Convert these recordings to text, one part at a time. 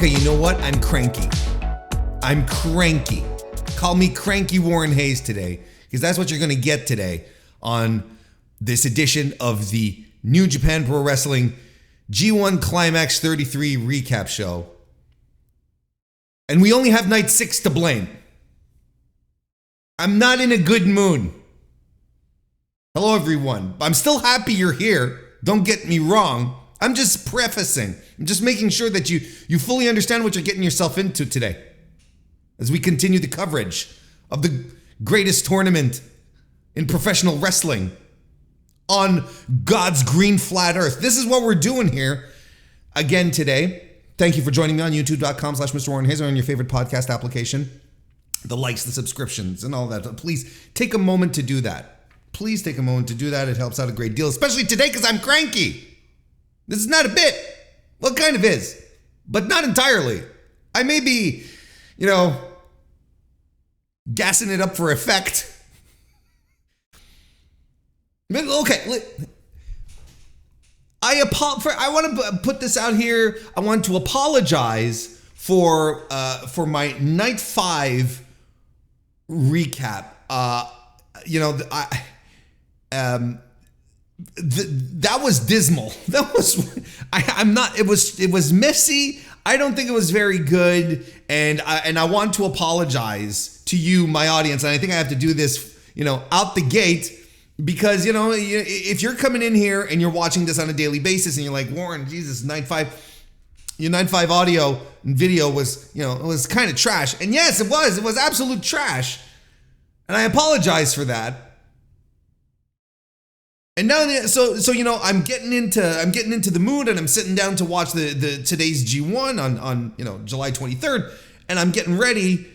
America, you know what? I'm cranky. I'm cranky. Call me Cranky Warren Hayes today, because that's what you're going to get today on this edition of the New Japan Pro Wrestling G1 CLIMAX 33 recap show. And we only have night 6 to blame. I'm not in a good mood. Hello, everyone. I'm still happy you're here. Don't get me wrong. I'm just prefacing. I'm just making sure that you fully understand what you're getting yourself into today as we continue the coverage of the greatest tournament in professional wrestling on God's green flat earth. This is what we're doing here again today. Thank you for joining me on youtube.com/MrWarrenHayes or on your favorite podcast application. The likes, the subscriptions, and all that. Please take a moment to do that. Please take a moment to do that. It helps out a great deal, especially today because I'm cranky. This is not a bit. Well, it kind of is, but not entirely. I may be, gassing it up for effect. But okay, I want to put this out here. I want to apologize for my night 5 recap. That was dismal. That was it was messy. I don't think it was very good, and I want to apologize to you, my audience. And I think I have to do this, out the gate, because if you're coming in here and you're watching this on a daily basis and you're like, Warren, Jesus, night 5, your night 5 audio and video was, it was kind of trash. And yes, it was absolute trash. And I apologize for that. And now, I'm getting into the mood, and I'm sitting down to watch the today's G1 on July 23rd, and I'm getting ready.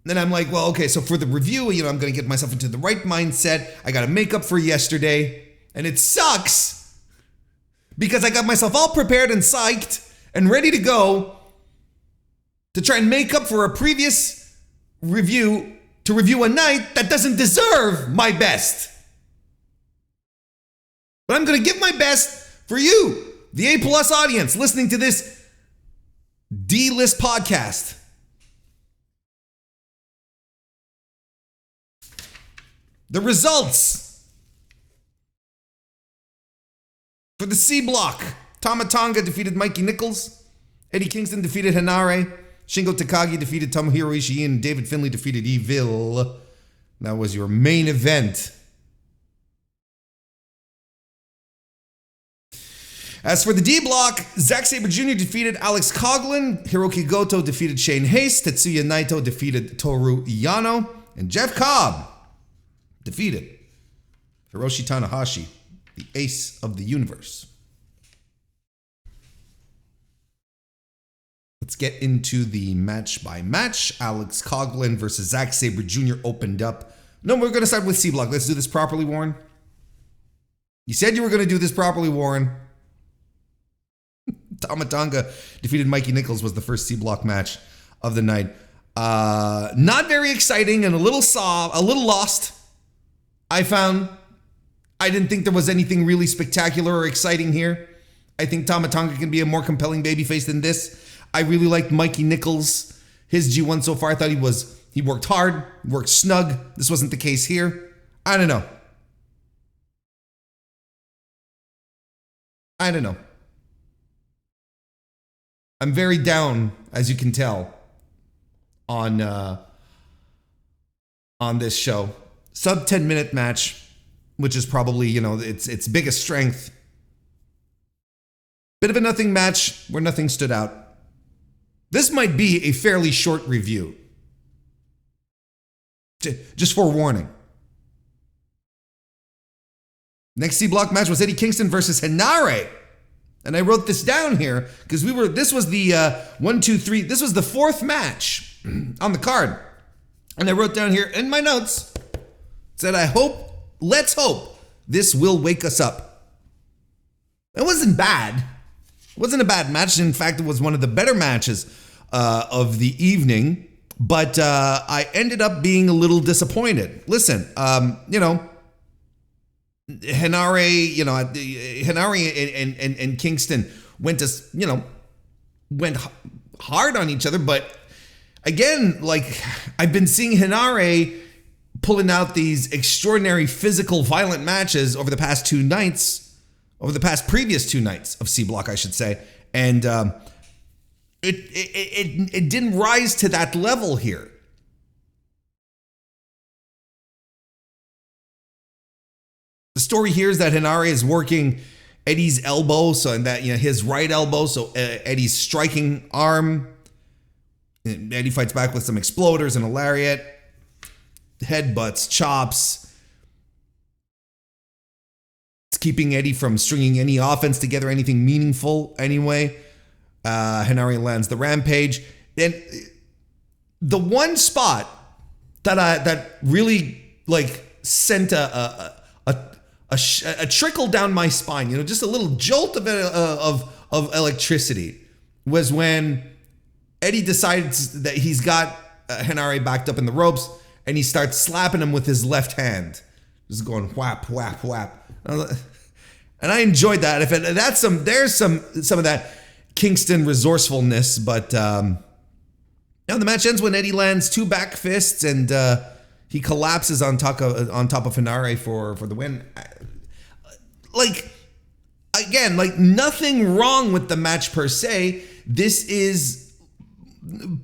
Then I'm like, well, okay, so for the review, I'm going to get myself into the right mindset. I got to make up for yesterday, and it sucks because I got myself all prepared and psyched and ready to go to try and make up for a previous review, to review a night that doesn't deserve my best. But I'm going to give my best for you, the A+ audience, listening to this D-list podcast. The results for the C block: Tonga defeated Mikey Nicholls, Eddie Kingston defeated HENARE, Shingo Takagi defeated Tomohiro Ishii, and David Finlay defeated Evil. That was your main event. As for the D block, Zack Sabre Jr. defeated Alex Coughlin, Hirooki Goto defeated Shane Haste, Tetsuya Naito defeated Toru Yano, and Jeff Cobb defeated Hiroshi Tanahashi, the ace of the universe. Let's get into the match by match. Alex Coughlin versus Zack Sabre Jr. opened up. No, we're going to start with C block. Let's do this properly, Warren. You said you were going to do this properly, Warren. Tonga defeated Mikey Nicholls was the first C block match of the night. Not very exciting and a little lost. I found. I didn't think there was anything really spectacular or exciting here. I think Tonga can be a more compelling babyface than this. I really liked Mikey Nicholls, his G1 so far. I thought he worked hard, worked snug. This wasn't the case here. I don't know. I'm very down, as you can tell, on this show. Sub 10-minute match, which is probably, its biggest strength. Bit of a nothing match where nothing stood out. This might be a fairly short review. Just forewarning. Next C block match was Eddie Kingston versus HENARE. And I wrote this down here because this was the 1, 2, 3. This was the 4th match on the card. And I wrote down here in my notes, said, let's hope this will wake us up. It wasn't bad. It wasn't a bad match. In fact, it was one of the better matches of the evening. But I ended up being a little disappointed. Listen, HENARE and Kingston went hard on each other, but again, like, I've been seeing HENARE pulling out these extraordinary physical, violent matches over the past previous two nights of C Block, I should say, and it didn't rise to that level here. The story here is that HENARE is working Eddie's elbow, so in that, his right elbow, so Eddie's striking arm. And Eddie fights back with some exploders and a lariat, headbutts, chops. It's keeping Eddie from stringing any offense together, anything meaningful anyway. HENARE lands the rampage. And the one spot that really like sent a trickle down my spine, just a little jolt of electricity, was when Eddie decides that he's got HENARE backed up in the ropes, and he starts slapping him with his left hand, just going whap, whap, whap. And I enjoyed that. There's some of that Kingston resourcefulness, but the match ends when Eddie lands two back fists and he collapses on top of HENARE for the win. Like, again, like, nothing wrong with the match per se. This is in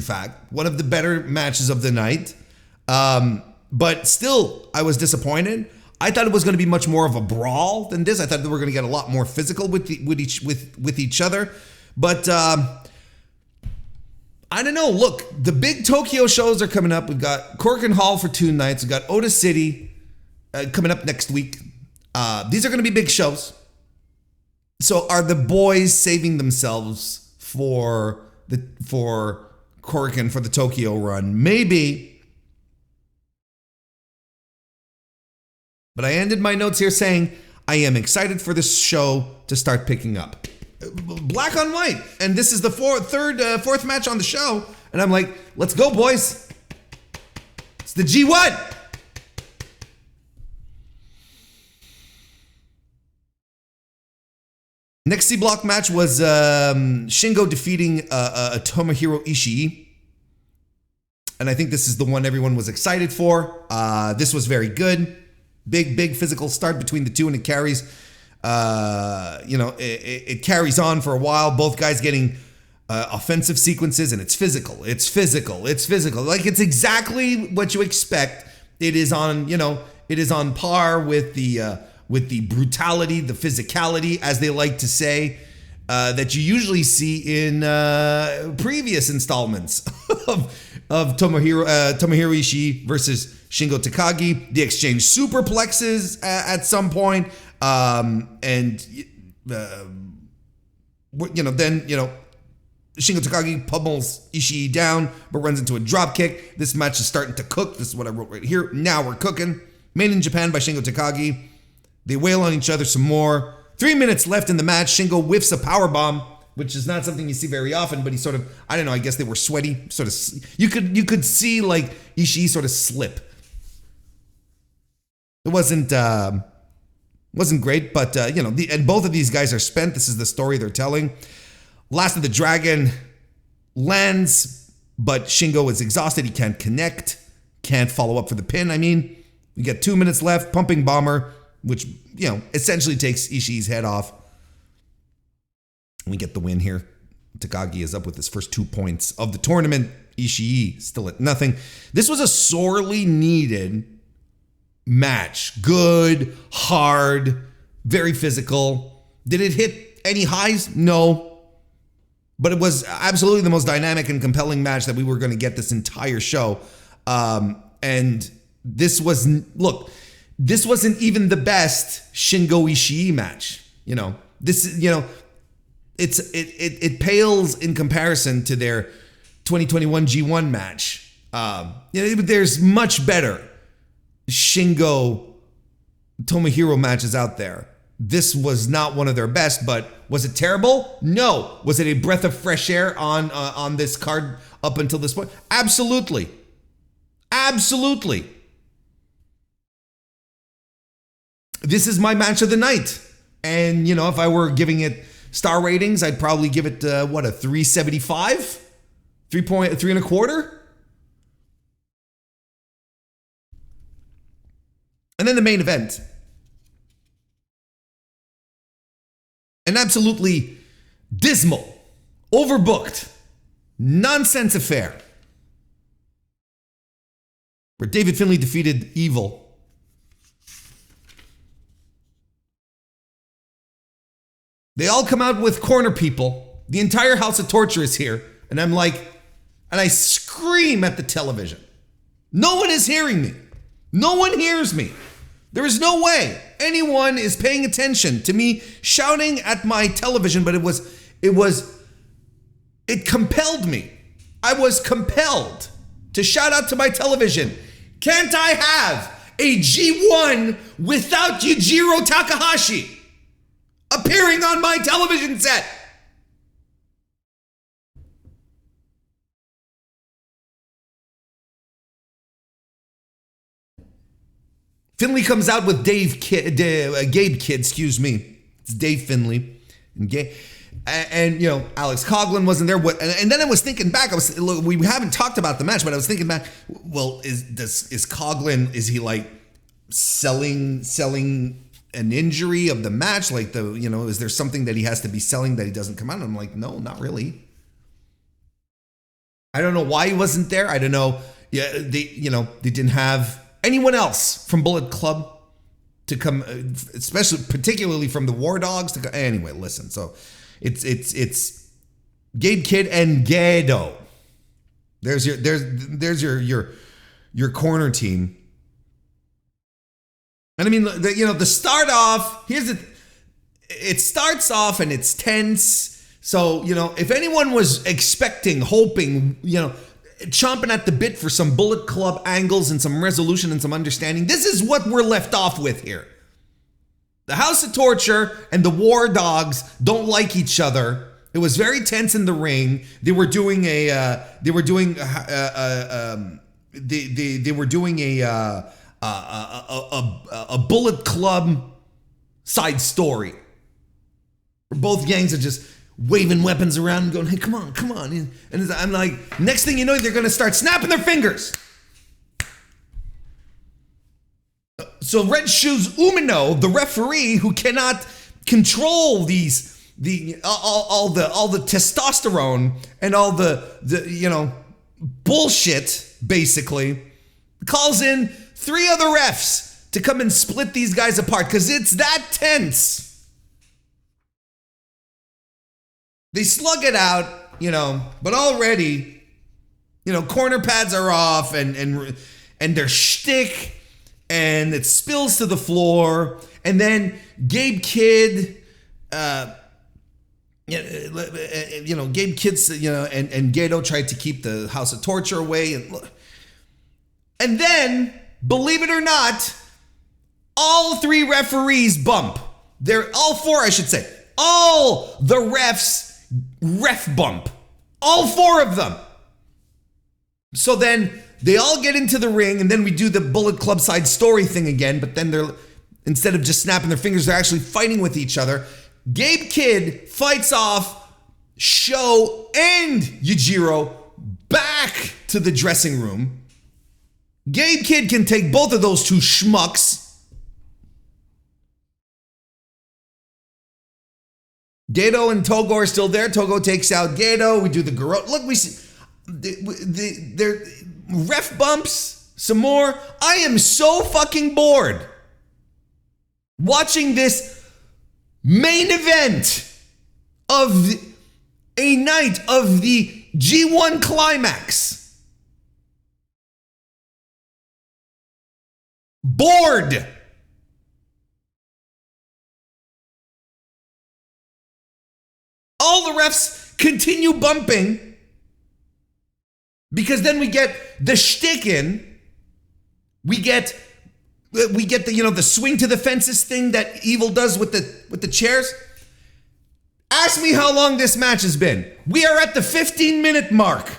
fact one of the better matches of the night. But still, I was disappointed. I thought it was going to be much more of a brawl than this. I thought they were going to get a lot more physical with each other. But I don't know. Look, the big Tokyo shows are coming up. We've got Korakuen Hall for 2 nights. We've got Ota City coming up next week. These are going to be big shows. So are the boys saving themselves for Korakuen, for the Tokyo run? Maybe. But I ended my notes here saying I am excited for this show to start picking up. Black on white. And this is the fourth match on the show. And I'm like, let's go, boys. It's the G1. Next C Block match was Shingo defeating Tomohiro Ishii. And I think this is the one everyone was excited for. This was very good. Big physical start between the two, and it carries, it carries on for a while. Both guys getting offensive sequences, and it's physical. Like, it's exactly what you expect. It is on par with the brutality, the physicality, as they like to say, that you usually see in previous installments of Tomohiro Ishii versus Shingo Takagi. They exchange superplexes at some point, then Shingo Takagi pummels Ishii down, but runs into a drop kick. This match is starting to cook. This is what I wrote right here. Now we're cooking. Made in Japan by Shingo Takagi. They wail on each other some more. 3 minutes left in the match. Shingo whiffs a powerbomb, which is not something you see very often, but he sort of, I don't know, I guess they were sweaty. Sort of, you could see like Ishii sort of slip. It wasn't great, but and both of these guys are spent. This is the story they're telling. Last of the Dragon lands, but Shingo is exhausted. He can't connect, can't follow up for the pin. I mean, we get 2 minutes left. Pumping Bomber, which essentially takes Ishii's head off. We get the win here. Takagi is up with his first 2 points of the tournament. Ishii still at nothing. This was a sorely needed match. Good, hard, very physical. Did it hit any highs? No. But it was absolutely the most dynamic and compelling match that we were going to get this entire show. And this wasn't even the best Shingo Ishii match. It pales in comparison to their 2021 G1 match. There's much better Shingo Tomohiro matches out there. This was not one of their best, but was it terrible? No. Was it a breath of fresh air on this card up until this point? Absolutely. This is my match of the night. And, if I were giving it star ratings, I'd probably give it, what, a 3.75? 3.25? And then the main event. An absolutely dismal, overbooked, nonsense affair where David Finlay defeated Evil. They all come out with corner people. The entire House of Torture is here. And I'm like, and I scream at the television. No one is hearing me. No one hears me. There is no way anyone is paying attention to me shouting at my television, but it compelled me. I was compelled to shout out to my television. Can't I have a G1 without Yujiro Takahashi appearing on my television set? Finlay comes out with Gabe Kidd, excuse me. It's Dave Finlay. And you know, Alex Coughlin wasn't there. And then I was thinking back, we haven't talked about the match, but I was thinking back, well, is Coughlin, is he like selling an injury of the match? Like is there something that he has to be selling that he doesn't come out? And I'm like, no, not really. I don't know why he wasn't there. I don't know. Yeah, they didn't have anyone else from Bullet Club to come, particularly from the War Dogs to go. Anyway, listen. So it's Gabe Kidd and Goto. There's your corner team. And I mean, the start off. It starts off and it's tense. So if anyone was expecting, hoping, chomping at the bit for some Bullet Club angles and some resolution and some understanding, this is what we're left off with here. The House of Torture and the War Dogs don't like each other. It was very tense in the ring. They were doing a Bullet Club side story. Where both gangs are just waving weapons around and going, hey, come on. And I'm like, next thing you know, they're going to start snapping their fingers. So Red Shoes Umino, the referee who cannot control all the testosterone and all the bullshit, basically, calls in 3 other refs to come and split these guys apart because it's that tense. They slug it out, but already, corner pads are off and their shtick, and it spills to the floor. And then Gabe Kidd, Gabe Kidd, and Goto tried to keep the House of Torture away. And then, believe it or not, all 3 referees bump. All 4, I should say. All the refs ref bump. All 4 of them. So then they all get into the ring, and then we do the Bullet Club side story thing again, but then instead of just snapping their fingers, they're actually fighting with each other. Gabe Kidd fights off Sho and Yujiro back to the dressing room. Gabe Kidd can take both of those 2 schmucks. Goto and Togo are still there. Togo takes out Goto. We do the Garrote. Look, we see they're ref bumps some more. I am so fucking bored watching this main event of a night of the G1 CLIMAX. Bored. All the refs continue bumping because then we get the shtick in. We get the swing to the fences thing that Evil does with the chairs. Ask me how long this match has been. We are at the 15-minute mark.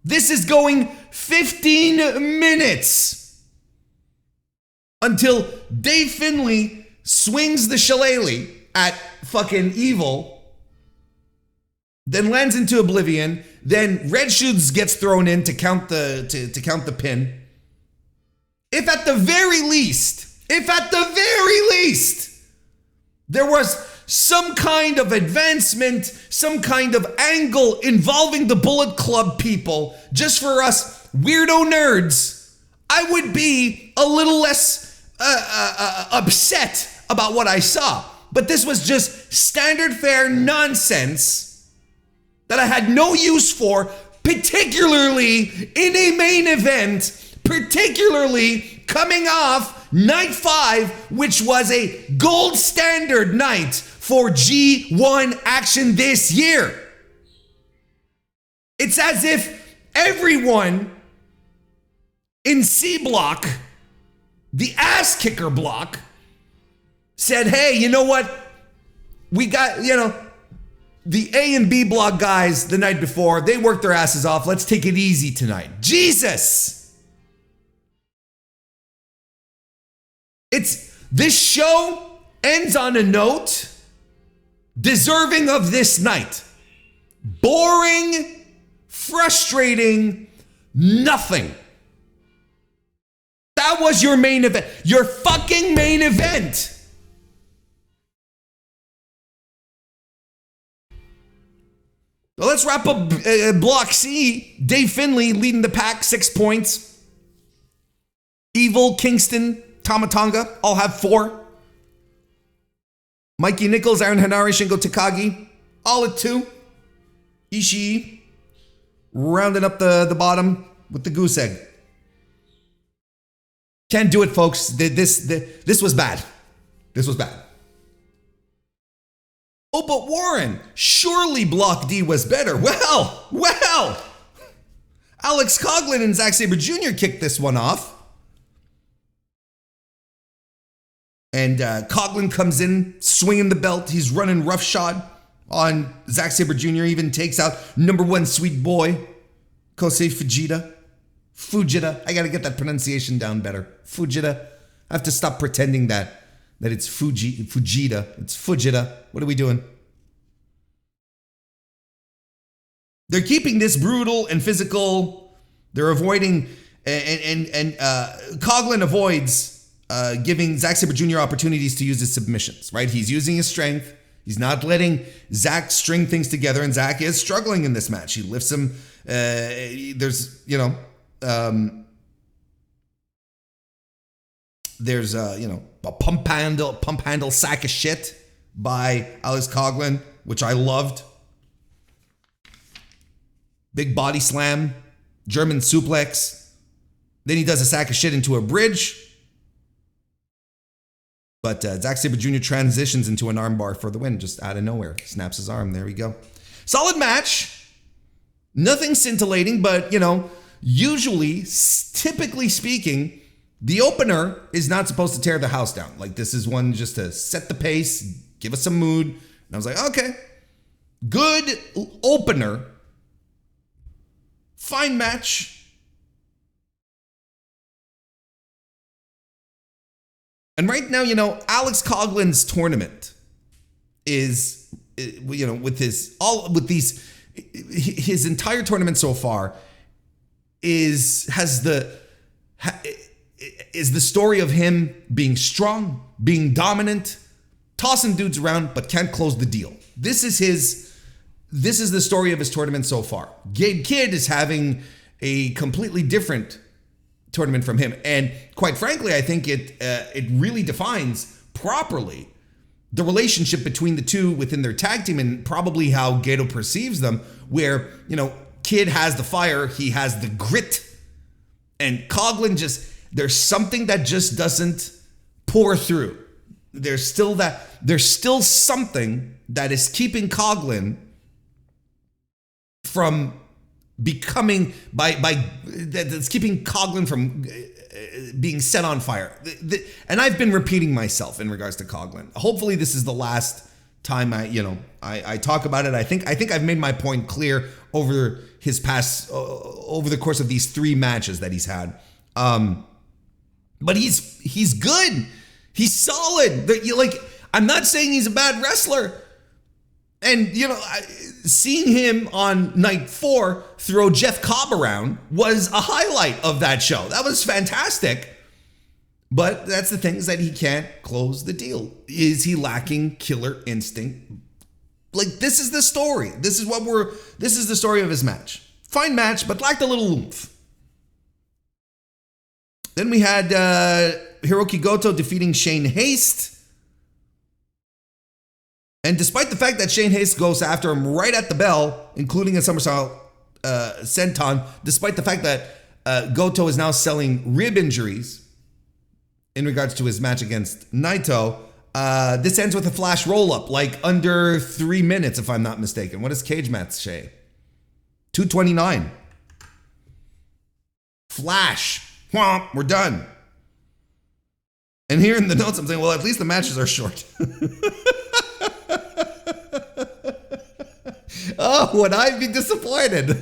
This is going 15 minutes until Dave Finlay swings the shillelagh at fucking Evil. then lands into oblivion, then Red Shoes gets thrown in to count the pin. If at the very least, there was some kind of advancement, some kind of angle involving the Bullet Club people, just for us weirdo nerds, I would be a little less upset about what I saw. But this was just standard fare nonsense that I had no use for, particularly in a main event, particularly coming off night 5, which was a gold standard night for G1 action this year. It's as if everyone in C block, the ass kicker block, said, hey, you know what? We got, the A and B block guys the night before, they worked their asses off. Let's take it easy tonight. Jesus! This show ends on a note deserving of this night. Boring, frustrating, nothing. That was your main event. Your fucking main event. So let's wrap up Block C. Dave Finlay leading the pack, 6 points. Evil, Kingston, Tama, Tonga all have 4. Mikey, Nicholls, HENARE, Shingo, Takagi all at 2. Ishii rounding up the bottom with the goose egg. Can't do it, folks. This was bad. This was bad. Oh, but Warren, surely Block D was better. Well. Alex Coughlin and Zack Sabre Jr. kicked this one off. And Coughlin comes in, swinging the belt. He's running roughshod on Zack Sabre Jr. Even takes out #1 sweet boy, Kosei Fujita. I gotta get that pronunciation down better. Fujita. I have to stop pretending that it's Fujita. It's Fujita. What are we doing? They're keeping this brutal and physical. They're avoiding, and Coughlin avoids giving Zack Sabre Jr. opportunities to use his submissions, right? He's using his strength. He's not letting Zack string things together, and Zack is struggling in this match. He lifts him. There's a pump handle sack of shit by Alex Coughlin, which I loved. Big body slam, German suplex. Then he does a sack of shit into a bridge. But Zack Sabre Jr. transitions into an armbar for the win, just out of nowhere. Snaps his arm. There we go. Solid match. Nothing scintillating, but, usually, typically speaking, the opener is not supposed to tear the house down. Like, this is one just to set the pace, give us some mood. And I was like, okay, good opener. Fine match. And right now, Alex Coughlin's tournament is, with his entire tournament so far is the story of him being strong, being dominant, tossing dudes around, but can't close the deal. This is the story of his tournament so far. Gabe Kidd is having a completely different tournament from him, and quite frankly, I think it really defines properly the relationship between the two within their tag team, and probably how Goto perceives them. Where Kidd has the fire, he has the grit, and Coughlin there's something that just doesn't pour through. There's still something that is keeping Coughlin from becoming that's keeping Coughlin from being set on fire. And I've been repeating myself in regards to Coughlin. Hopefully this is the last time I talk about it. I think I've made my point clear over his past over the course of these 3 matches that he's had. But he's good. He's solid. I'm not saying he's a bad wrestler. And, you know, seeing him on night 4 throw Jeff Cobb around was a highlight of that show. That was fantastic. But that's the thing, is that he can't close the deal. Is he lacking killer instinct? Like, this is the story. This is the story of his match. Fine match, but lacked a little oomph. Then we had Hirooki Goto defeating Shane Haste. And despite the fact that Shane Haste goes after him right at the bell, including a somersault senton, despite the fact that Goto is now selling rib injuries in regards to his match against Naito, this ends with a flash roll-up, like under 3 minutes, if I'm not mistaken. What does Cage Match say? 2:29. Flash. Whomp, we're done. And here in the notes, I'm saying, well, at least the matches are short. Oh, would I be disappointed?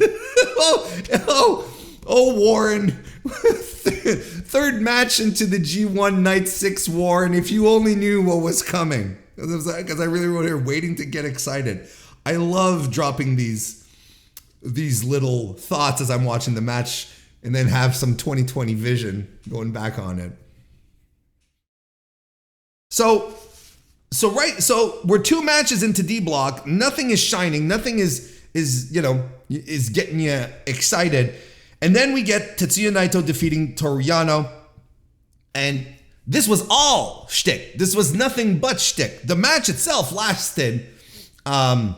oh, Warren. Third match into the G1 Night 6 war, and if you only knew what was coming. Because I really wrote here, waiting to get excited. I love dropping these little thoughts as I'm watching the match, and then have some 2020 vision going back on it. So we're 2 matches into D block. Nothing is shining. Nothing is getting you excited. And then we get Tetsuya Naito defeating Toru Yano. And this was all shtick. This was nothing but shtick. The match itself lasted 7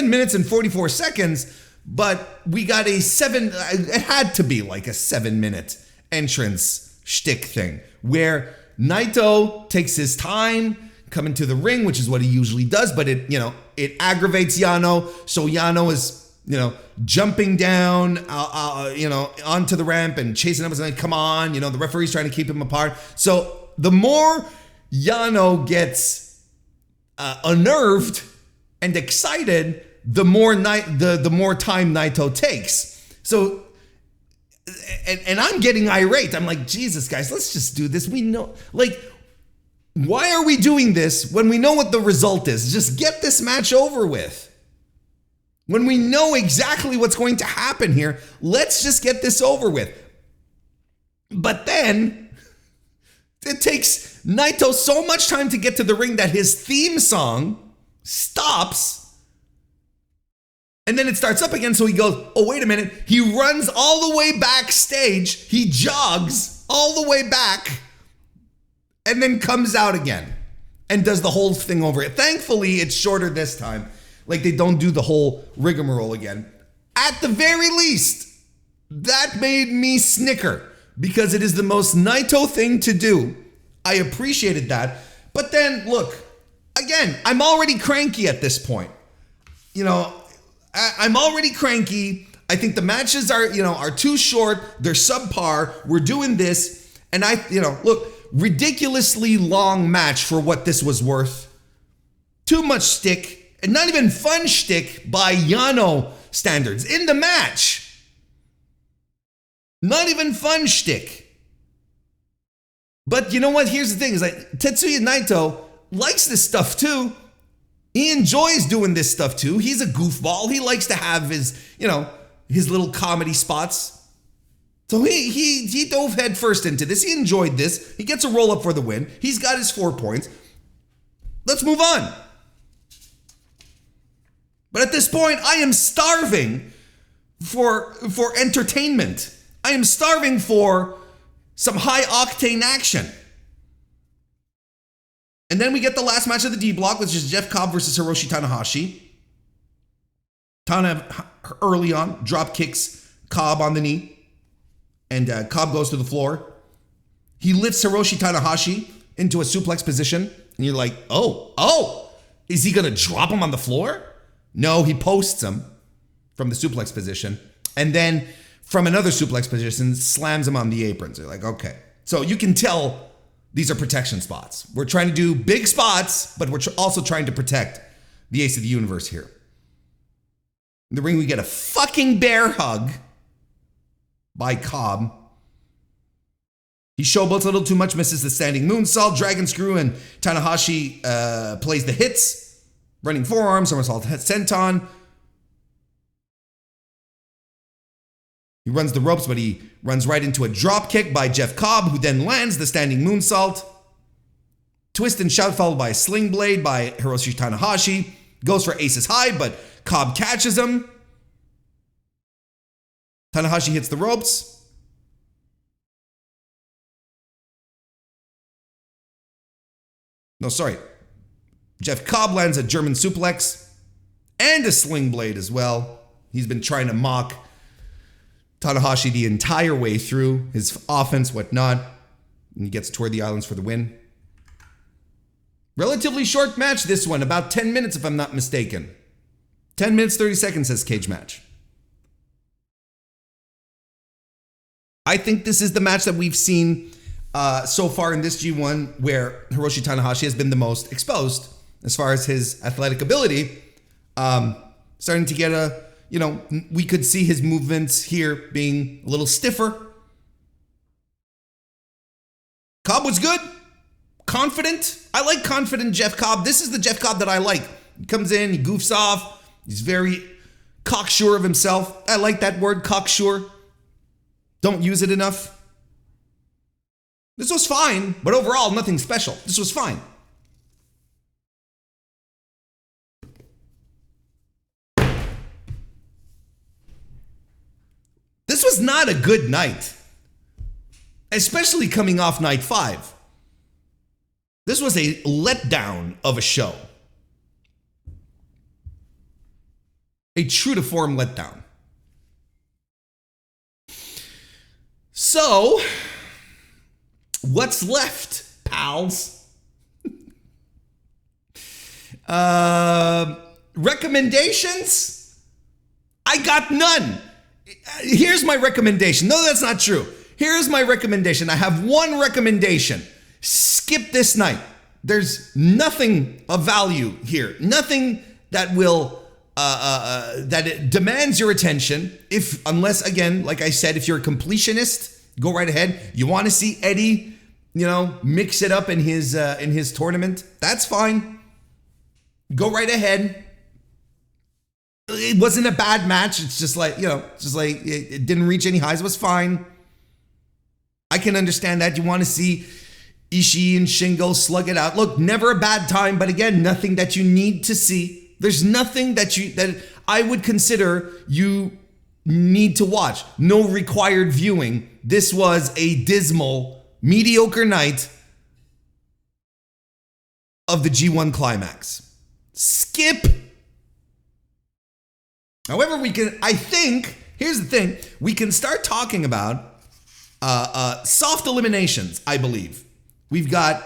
minutes and 44 seconds, but we got it had to be like a 7-minute entrance shtick thing, where Naito takes his time coming to the ring, which is what he usually does, but it aggravates Yano. So Yano is, jumping down, onto the ramp and chasing him. And come on, the referee's trying to keep him apart. So the more Yano gets unnerved and excited, the more time Naito takes. So, and I'm getting irate. I'm like, Jesus, guys, let's just do this. We know, why are we doing this when we know what the result is? Just get this match over with. When we know exactly what's going to happen here, let's just get this over with. But then, it takes Naito so much time to get to the ring that his theme song stops. And then it starts up again, so he goes, oh, wait a minute. He runs all the way backstage. He jogs all the way back and then comes out again and does the whole thing over. Thankfully, it's shorter this time. Like, they don't do the whole rigmarole again. At the very least, that made me snicker because it is the most Naito thing to do. I appreciated that. But then, look, again, I'm already cranky at this point. I'm already cranky. I think the matches are too short. They're subpar. We're doing this. And look, ridiculously long match for what this was worth. Too much shtick. And not even fun shtick by Yano standards in the match. Not even fun shtick. But you know what? Here's the thing, is like Tetsuya Naito likes this stuff too. He enjoys doing this stuff too. He's a goofball. He likes to have his little comedy spots. So he dove head first into this. He enjoyed this. He gets a roll up for the win. He's got his 4 points. Let's move on. But at this point, I am starving for entertainment. I am starving for some high octane action. And then we get the last match of the D block, which is Jeff Cobb versus Hiroshi Tanahashi. Tana early on drop kicks Cobb on the knee, and Cobb goes to the floor. He lifts Hiroshi Tanahashi into a suplex position, and you're like, oh, is he gonna drop him on the floor? No, he posts him from the suplex position, and then from another suplex position, slams him on the apron. So you're like, okay. So you can tell these are protection spots. We're trying to do big spots, but we're also trying to protect the ace of the universe here. In the ring, we get a fucking bear hug by Cobb. He showboats a little too much, misses the standing moonsault, dragon screw, and Tanahashi plays the hits. Running forearm, somersault senton. He runs the ropes, but he runs right into a drop kick by Jeff Cobb, who then lands the standing moonsault. Twist and shout followed by a sling blade by Hiroshi Tanahashi. Goes for aces high, but Cobb catches him. Tanahashi hits the ropes. No, sorry. Jeff Cobb lands a German suplex and a sling blade as well. He's been trying to mock Tanahashi the entire way through his offense, whatnot. And he gets toward the islands for the win. Relatively short match, this one. About 10 minutes, if I'm not mistaken. 10 minutes, 30 seconds, says cage match. I think this is the match that we've seen so far in this G1 where Hiroshi Tanahashi has been the most exposed as far as his athletic ability. Starting to get a, we could see his movements here being a little stiffer. Cobb was good. Confident. I like confident Jeff Cobb. This is the Jeff Cobb that I like. He comes in, he goofs off. He's very cocksure of himself. I like that word, cocksure. Don't use it enough. This was fine, but overall, nothing special. This was fine. This was not a good night, especially coming off night 5. This was a letdown of a show. A true to form letdown. So, what's left, pals? Recommendations? I got none. Here's my recommendation. No, that's not true. Here's my recommendation. I have one recommendation. Skip this night. There's nothing of value here. Nothing that will that it demands your attention. Unless again, like I said, if you're a completionist, go right ahead. You want to see Eddie, mix it up in his tournament. That's fine. Go right ahead. It wasn't a bad match. It's just like, it didn't reach any highs. It was fine. I can understand that. You want to see Ishii and Shingo slug it out. Look, never a bad time, but again, nothing that you need to see. There's nothing that I would consider you need to watch. No required viewing. This was a dismal, mediocre night of the G1 Climax. Skip. However, here's the thing, we can start talking about soft eliminations, I believe. We've got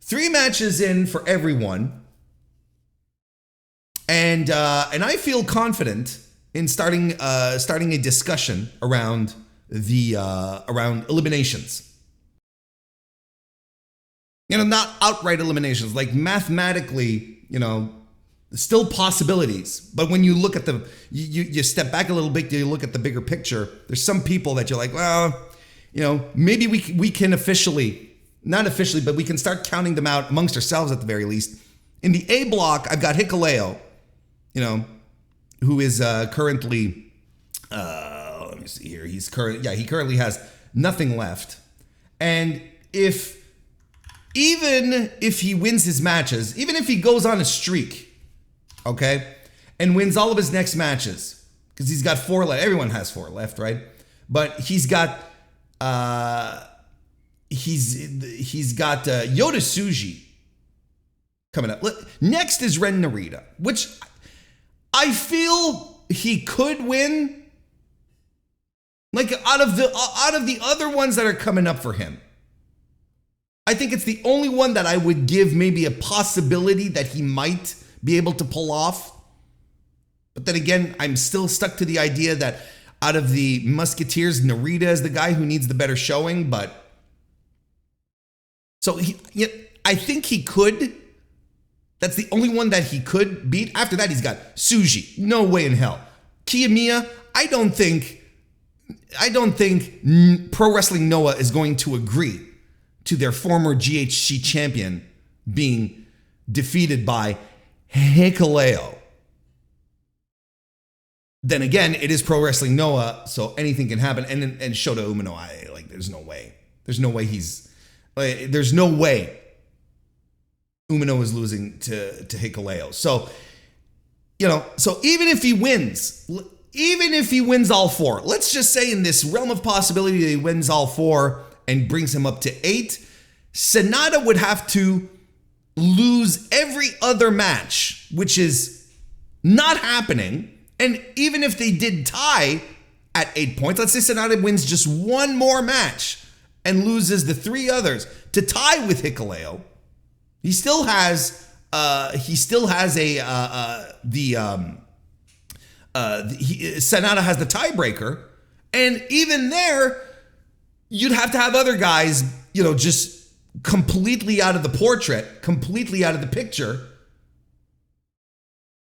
3 matches in for everyone. And I feel confident in starting a discussion around around eliminations. Not outright eliminations, like mathematically, still possibilities. But when you look at you step back a little bit, you look at the bigger picture. There's some people that you're like, well, maybe we can not officially, but we can start counting them out amongst ourselves at the very least. In the A block, I've got Hikuleo, who is currently, let me see here. He currently has nothing left. And even if he wins his matches, even if he goes on a streak, okay, and wins all of his next matches, because he's got 4 left. Everyone has 4 left, right? But he's got Yota Tsuji coming up. Next is Ren Narita, which I feel he could win. Like out of the other ones that are coming up for him, I think it's the only one that I would give maybe a possibility that he might be able to pull off. But then again, I'm still stuck to the idea that out of the Musketeers, Narita is the guy who needs the better showing. But so I think he could. That's the only one that he could beat. After that, he's got Tsuji. No way in hell. Kiyomiya, I don't think Pro Wrestling Noah is going to agree to their former GHC champion being defeated by Hikuleo. Then again, it is Pro Wrestling Noah, so anything can happen. And Shota Umino, there's no way. There's no way there's no way Umino is losing to Hikuleo. So, so even if he wins all four, let's just say in this realm of possibility that he wins all four and brings him up to 8, Sanada would have to lose every other match, which is not happening. And even if they did tie at 8 points, let's say Sanada wins just one more match and loses the 3 others to tie with Hikuleo, Sanada has the tiebreaker, and even there, you'd have to have other guys, just completely out of the portrait, completely out of the picture.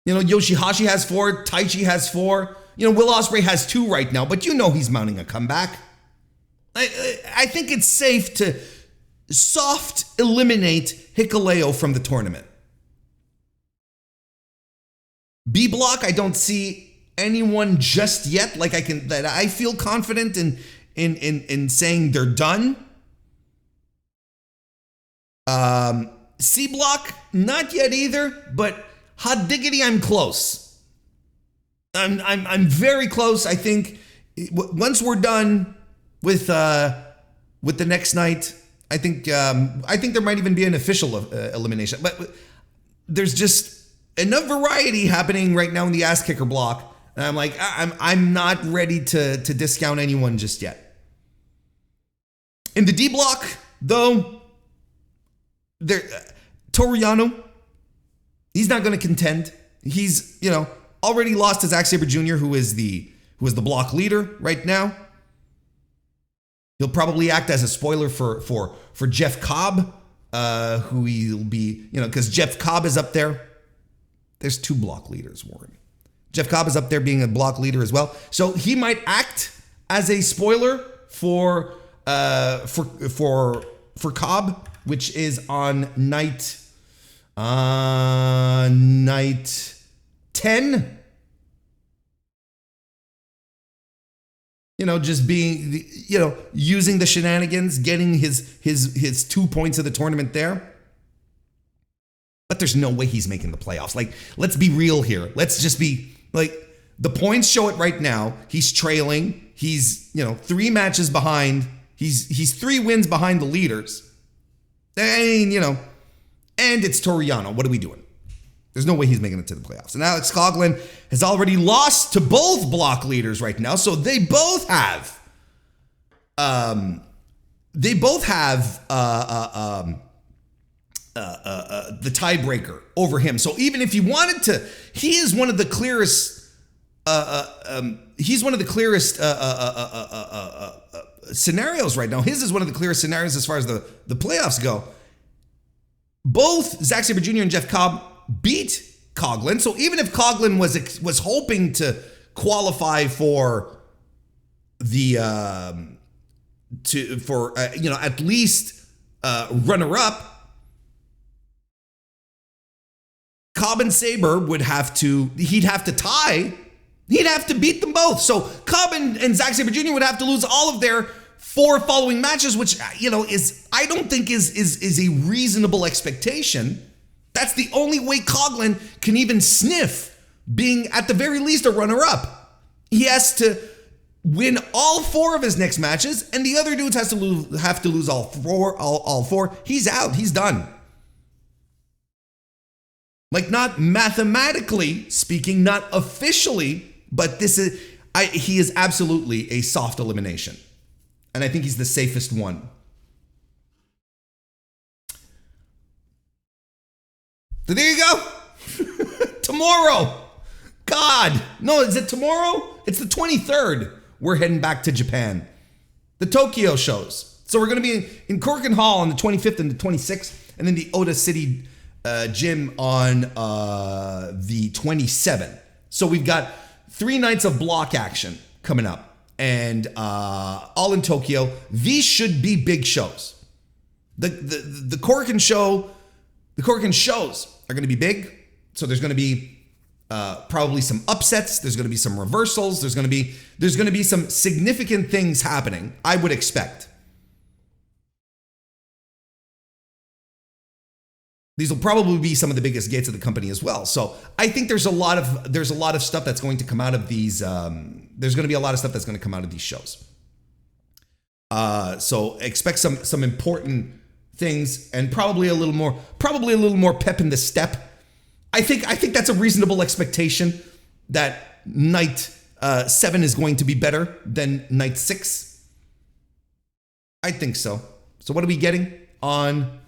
Yoshihashi has 4, Taichi has 4, Will Ospreay has 2 right now, but he's mounting a comeback. I think it's safe to soft eliminate Hikuleo from the tournament. B block, I don't see anyone just yet. That I feel confident in saying they're done. C block, not yet either, but hot diggity, I'm close. I'm very close. I think once we're done with the next night, I think there might even be an official elimination. But there's just enough variety happening right now in the ass kicker block, and I'm not ready to discount anyone just yet. In the D block, though, Toru Yano, he's not going to contend. He's already lost to Zack Sabre Jr., who is the block leader right now. He'll probably act as a spoiler for Jeff Cobb, who he'll be, because Jeff Cobb is up there. There's 2 block leaders, Warren. Jeff Cobb is up there being a block leader as well. So he might act as a spoiler for Cobb, which is on night 10. Just being, using the shenanigans, getting his 2 points of the tournament there. But there's no way he's making the playoffs. Let's be real here. Let's just be the points show it right now. He's trailing. He's, 3 matches behind. He's 3 wins behind the leaders. And, and it's Toru Yano. What are we doing? There's no way he's making it to the playoffs. And Alex Coughlin has already lost to both block leaders right now. So they both have the tiebreaker over him. So even if he wanted to, he is one of the clearest. He's one of the clearest scenarios right now. His is one of the clearest scenarios as far as the playoffs go. Both Zack Sabre Jr. and Jeff Cobb beat Coughlin. So even if Coughlin was hoping to qualify for the at least runner up, Cobb and Sabre he'd have to tie. He'd have to beat them both. So Cobb and Zack Sabre Jr. would have to lose all of their 4 following matches, which I don't think is a reasonable expectation. That's the only way Coughlin can even sniff being at the very least a runner-up. He has to win all 4 of his next matches, and the other dudes have to lose all 4. He's out. He's done. Not mathematically speaking, not officially, but he is absolutely a soft elimination. And I think he's the safest one. So there you go. Tomorrow. God. No, is it tomorrow? It's the 23rd. We're heading back to Japan. The Tokyo shows. So we're going to be in Korakuen Hall on the 25th and the 26th. And then the Oda City Gym on the 27th. So we've got 3 nights of block action coming up. And all in Tokyo. These should be big shows. The Korakuen shows are going to be big. So there's going to be probably some upsets. There's going to be some reversals. There's going to be some significant things happening, I would expect. These will probably be some of the biggest gates of the company as well. So I think there's a lot of stuff that's going to come out of these. There's going to be a lot of stuff that's going to come out of these shows. So expect some important things and probably a little more pep in the step. I think that's a reasonable expectation that night 7 is going to be better than night 6. I think so. So what are we getting on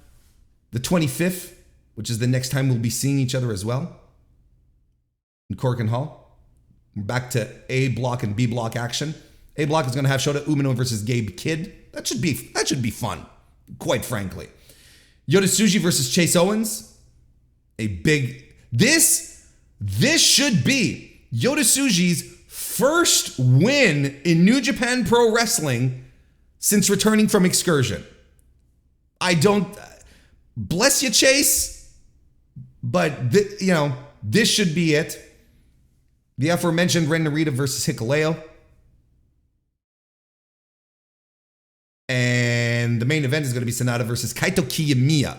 the 25th, which is the next time we'll be seeing each other as well in Korakuen Hall? We're back to A block and B block action. A block is going to have Shota Umino versus Gabe Kidd. That should be fun, quite frankly. Yotatsuji versus Chase Owens. This should be Yotatsuji's first win in New Japan Pro Wrestling since returning from excursion. Bless you, Chase, but this should be it. The aforementioned Ren Narita versus Hikuleo. And the main event is going to be Sanada versus Kaito Kiyomiya.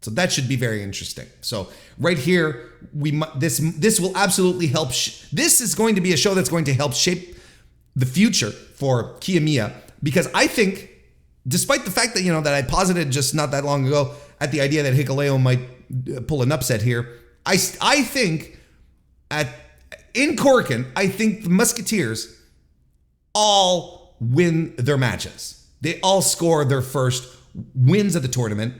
So that should be very interesting. So right here, this will absolutely help. This is going to be a show that's going to help shape the future for Kiyomiya, because I think, despite the fact that that I posited just not that long ago at the idea that Hikuleo might pull an upset here, I think in Korakuen, I think the Musketeers all win their matches. They all score their first wins of the tournament.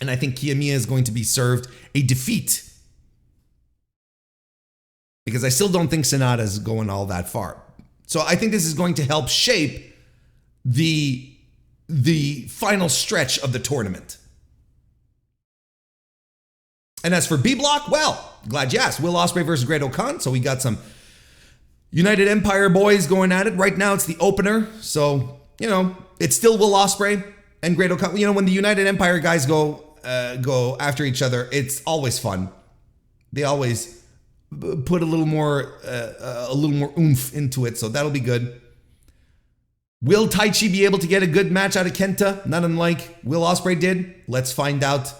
And I think Kiyomiya is going to be served a defeat, because I still don't think Sanada is going all that far. So I think this is going to help shape the final stretch of the tournament. And as for B block, well, glad you asked. Will Ospreay versus Great Okan. So we got some United Empire boys going at it. Right now it's the opener. So, it's still Will Ospreay and Great Okan. When the United Empire guys go after each other, it's always fun. They always put a little more oomph into it, so that'll be good. Will Taichi be able to get a good match out of Kenta, not unlike Will Ospreay did? Let's find out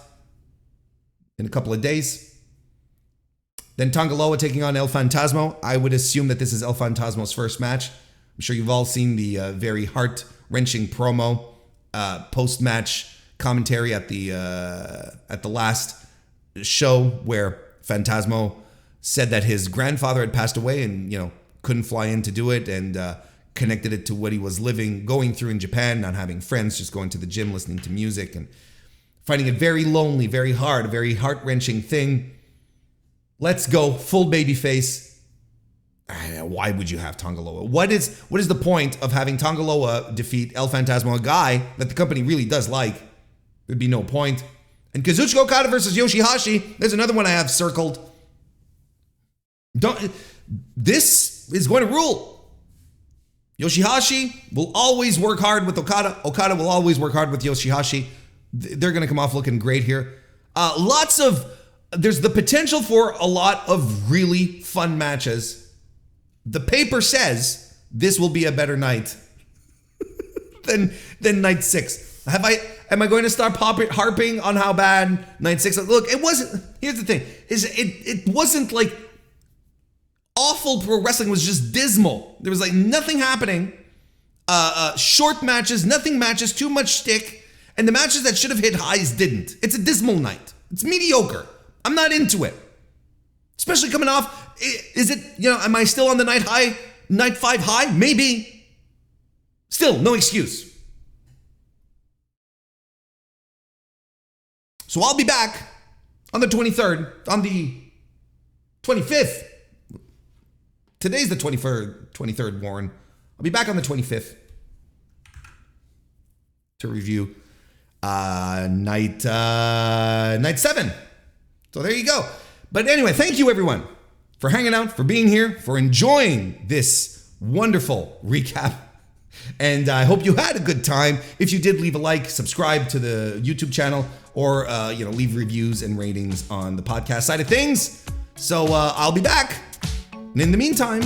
in a couple of days. Then Tonga Loa taking on El Fantasmo. I would assume that this is El Fantasmo's first match. I'm sure you've all seen the very heart-wrenching promo post-match commentary at the last show, where Fantasmo said that his grandfather had passed away and couldn't fly in to do it, and connected it to what he was going through in Japan, not having friends, just going to the gym, listening to music, and finding it very lonely, very hard, a very heart-wrenching thing. Let's go full babyface. Why would you have Tonga Loa? What is the point of having Tonga Loa defeat El Fantasmo, a guy that the company really does like? There'd be no point. And Kazuchika Okada versus Yoshihashi. There's another one I have circled. This is going to rule. Yoshihashi will always work hard with Okada. Okada will always work hard with Yoshihashi. They're going to come off looking great here. There's the potential for a lot of really fun matches. The paper says this will be a better night than night 6. Am I going to start harping on how bad night 6? Look, it wasn't. Here's the thing: it wasn't like awful. Pro wrestling was just dismal. There was like nothing happening. Short matches, nothing matches, too much shtick, and the matches that should have hit highs didn't. It's a dismal night. It's mediocre. I'm not into it. Especially coming off. Is it, am I still on the night 5 high? Maybe. Still, no excuse. So I'll be back on the 23rd, on the 25th. Today's the 23rd, Warren. I'll be back on the 25th to review night 7. So there you go. But anyway, thank you everyone for hanging out, for being here, for enjoying this wonderful recap And I hope you had a good time. If you did, leave a like, subscribe to the YouTube channel, or leave reviews and ratings on the podcast side of things. So I'll be back. And in the meantime,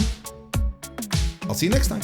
I'll see you next time.